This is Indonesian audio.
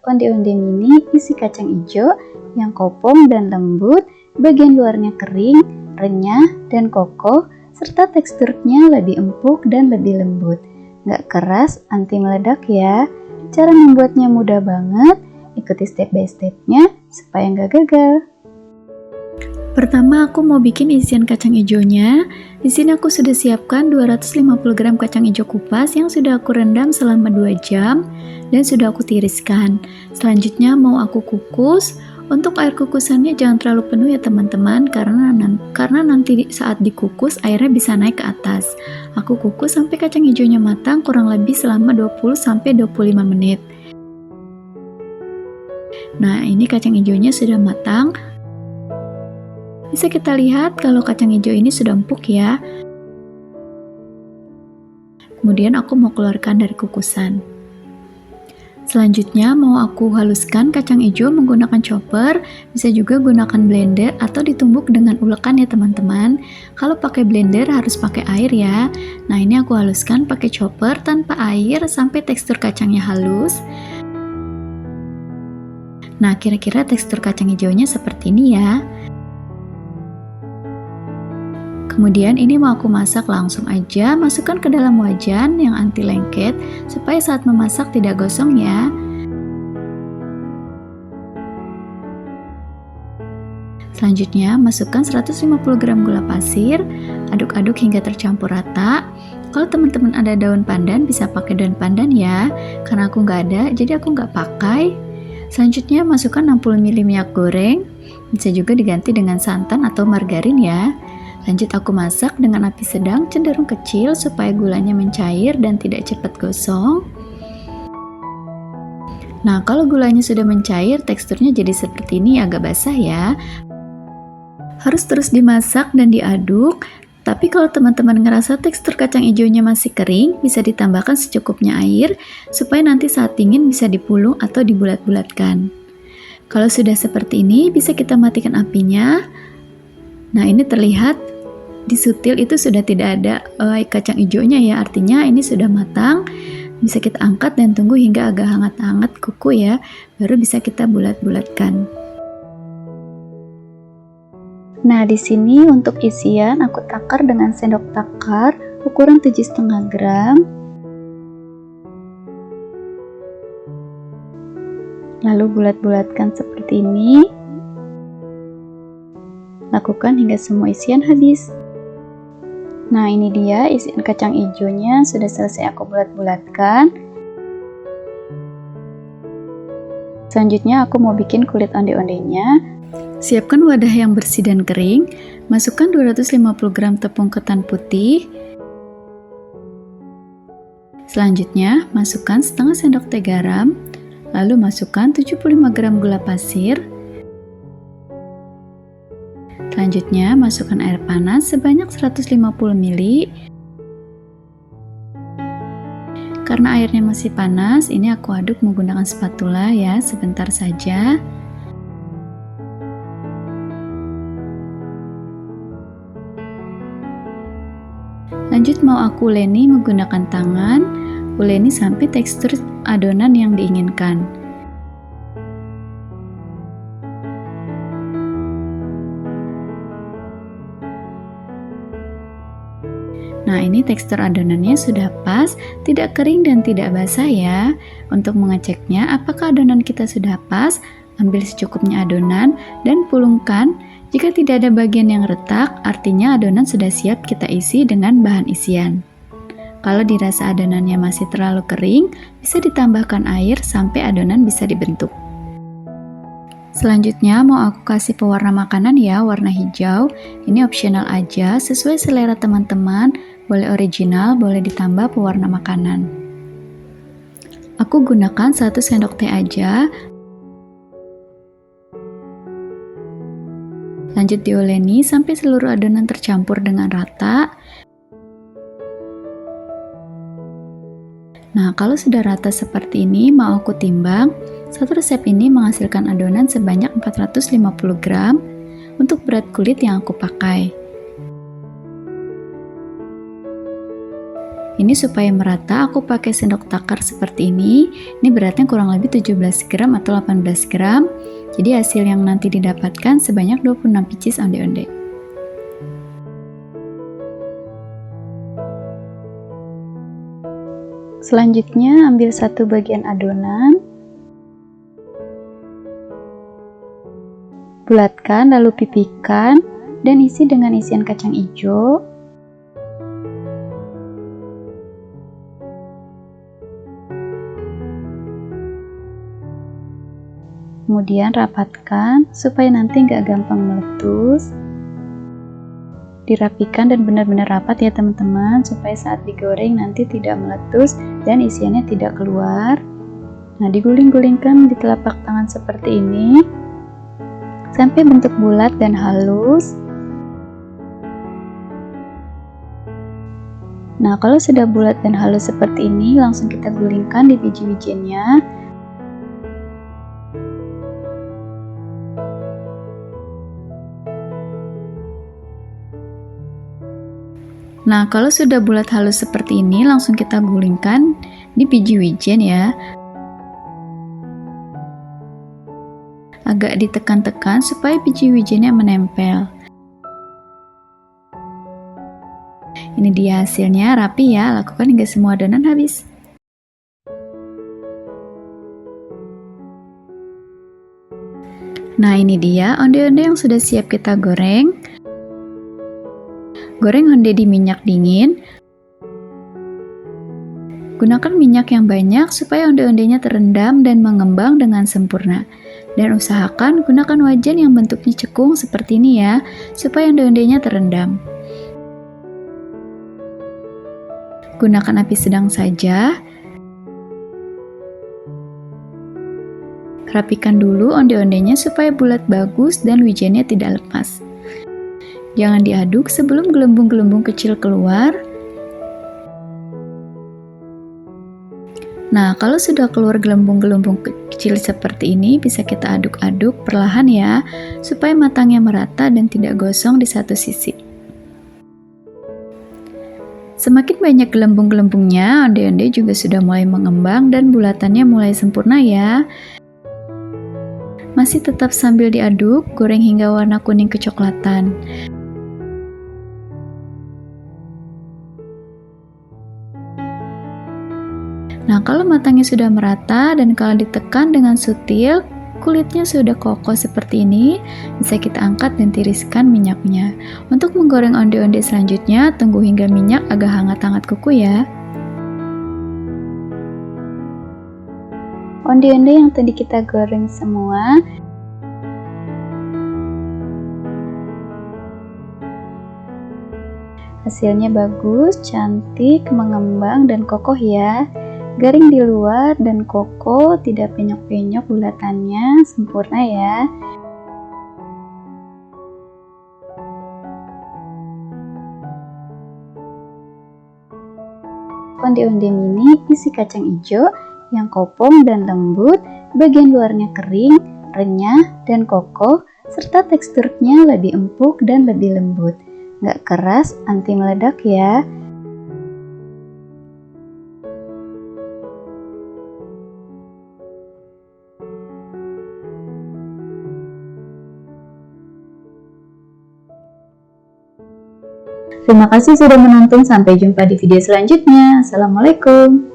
onde-onde mini isi kacang hijau yang kopong dan lembut, bagian luarnya kering, renyah, dan kokoh, serta teksturnya lebih empuk dan lebih lembut. Nggak keras, anti meledak ya. Cara membuatnya mudah banget, ikuti step by stepnya supaya nggak gagal. Pertama aku mau bikin isian kacang hijaunya. Di sini aku sudah siapkan 250 gram kacang hijau kupas yang sudah aku rendam selama 2 jam dan sudah aku tiriskan. Selanjutnya mau aku kukus. Untuk air kukusannya jangan terlalu penuh ya teman-teman, karena nanti saat dikukus airnya bisa naik ke atas. Aku kukus sampai kacang hijaunya matang kurang lebih selama 20-25 menit. Nah, ini kacang hijaunya sudah matang. Bisa kita lihat kalau kacang hijau ini sudah empuk ya. Kemudian aku mau keluarkan dari kukusan. Selanjutnya mau aku haluskan kacang hijau menggunakan chopper, bisa juga gunakan blender atau ditumbuk dengan ulekan ya teman-teman. Kalau pakai blender harus pakai air ya. Nah, ini aku haluskan pakai chopper tanpa air sampai tekstur kacangnya halus. Nah, kira-kira tekstur kacang hijaunya seperti ini ya. Kemudian ini mau aku masak langsung aja, masukkan ke dalam wajan yang anti lengket supaya saat memasak tidak gosong ya. Selanjutnya masukkan 150 gram gula pasir, aduk-aduk hingga tercampur rata. Kalau teman-teman ada daun pandan bisa pakai daun pandan ya, karena aku nggak ada jadi aku nggak pakai. Selanjutnya masukkan 60 ml minyak goreng, bisa juga diganti dengan santan atau margarin ya. Lanjut aku masak dengan api sedang cenderung kecil supaya gulanya mencair dan tidak cepat gosong. Nah, kalau gulanya sudah mencair, teksturnya jadi seperti ini, agak basah ya. Harus terus dimasak dan diaduk. Tapi kalau teman-teman ngerasa tekstur kacang hijaunya masih kering, bisa ditambahkan secukupnya air supaya nanti saat dingin bisa dipulung atau dibulat-bulatkan. Kalau sudah seperti ini, bisa kita matikan apinya. Nah, ini terlihat di sutil itu sudah tidak ada kacang hijaunya ya, artinya ini sudah matang. Bisa kita angkat dan tunggu hingga agak hangat-hangat kuku ya, baru bisa kita bulat-bulatkan. Nah, di sini untuk isian aku takar dengan sendok takar ukuran 7,5 gram. Lalu bulat-bulatkan seperti ini. Lakukan hingga semua isian habis. Nah, ini dia isian kacang hijaunya sudah selesai aku bulat-bulatkan. Selanjutnya aku mau bikin kulit onde-ondenya. Siapkan wadah yang bersih dan kering. Masukkan 250 gram tepung ketan putih. Selanjutnya, masukkan setengah sendok teh garam. Lalu masukkan 75 gram gula pasir. Selanjutnya, masukkan air panas sebanyak 150 ml. Karena airnya masih panas, ini aku aduk menggunakan spatula ya, sebentar saja. Lanjut mau aku uleni menggunakan tangan, uleni sampai tekstur adonan yang diinginkan. Nah, ini tekstur adonannya sudah pas, tidak kering dan tidak basah ya. Untuk mengeceknya apakah adonan kita sudah pas, ambil secukupnya adonan dan pulungkan. Jika tidak ada bagian yang retak, artinya adonan sudah siap kita isi dengan bahan isian. Kalau dirasa adonannya masih terlalu kering, bisa ditambahkan air sampai adonan bisa dibentuk. Selanjutnya mau aku kasih pewarna makanan ya, warna hijau. Ini opsional aja, sesuai selera teman-teman. Boleh original, boleh ditambah pewarna makanan. Aku gunakan 1 sendok teh aja. Lanjut diuleni sampai seluruh adonan tercampur dengan rata. Nah, kalau sudah rata seperti ini, mau aku timbang. Satu resep ini menghasilkan adonan sebanyak 450 gram untuk berat kulit yang aku pakai. Ini ini supaya merata aku pakai sendok takar seperti ini. Ini beratnya kurang lebih 17 gram atau 18 gram. Jadi hasil yang nanti didapatkan sebanyak 26 pieces onde-onde. Selanjutnya ambil satu bagian adonan, bulatkan lalu pipihkan dan isi dengan isian kacang hijau. Kemudian rapatkan supaya nanti nggak gampang meletus. Dirapikan dan benar-benar rapat ya teman-teman, supaya saat digoreng nanti tidak meletus dan isiannya tidak keluar. Nah, diguling-gulingkan di telapak tangan seperti ini sampai bentuk bulat dan halus. Nah, kalau sudah bulat dan halus seperti ini, langsung kita gulingkan di biji-bijiannya. Nah, kalau sudah bulat halus seperti ini, langsung kita gulingkan di biji wijen ya. Agak ditekan-tekan supaya biji wijennya menempel. Ini dia hasilnya, rapi ya, lakukan hingga semua adonan habis. Nah, ini dia onde-onde yang sudah siap kita goreng. Goreng onde di minyak dingin. Gunakan minyak yang banyak supaya onde-ondenya terendam dan mengembang dengan sempurna. Dan usahakan gunakan wajan yang bentuknya cekung seperti ini ya, supaya onde-ondenya terendam. Gunakan api sedang saja. Rapikan dulu onde-ondenya supaya bulat bagus dan wijennya tidak lepas. Jangan diaduk sebelum gelembung-gelembung kecil keluar. Nah, kalau sudah keluar gelembung-gelembung kecil seperti ini, bisa kita aduk-aduk perlahan ya, supaya matangnya merata dan tidak gosong di satu sisi. Semakin banyak gelembung-gelembungnya, onde-onde juga sudah mulai mengembang dan bulatannya mulai sempurna ya. Masih tetap sambil diaduk, goreng hingga warna kuning kecoklatan. Nah, kalau matangnya sudah merata dan kalau ditekan dengan sutil, kulitnya sudah kokoh seperti ini, bisa kita angkat dan tiriskan minyaknya. Untuk menggoreng onde-onde selanjutnya, tunggu hingga minyak agak hangat-hangat kuku ya. Onde-onde yang tadi kita goreng semua hasilnya bagus, cantik, mengembang, dan kokoh ya. Garing di luar dan kokoh, tidak penyok-penyok bulatannya, sempurna ya. Onde-onde mini isi kacang hijau yang kopong dan lembut, bagian luarnya kering, renyah, dan kokoh, serta teksturnya lebih empuk dan lebih lembut. Nggak keras, anti meledak ya. Terima kasih sudah menonton, sampai jumpa di video selanjutnya. Assalamualaikum.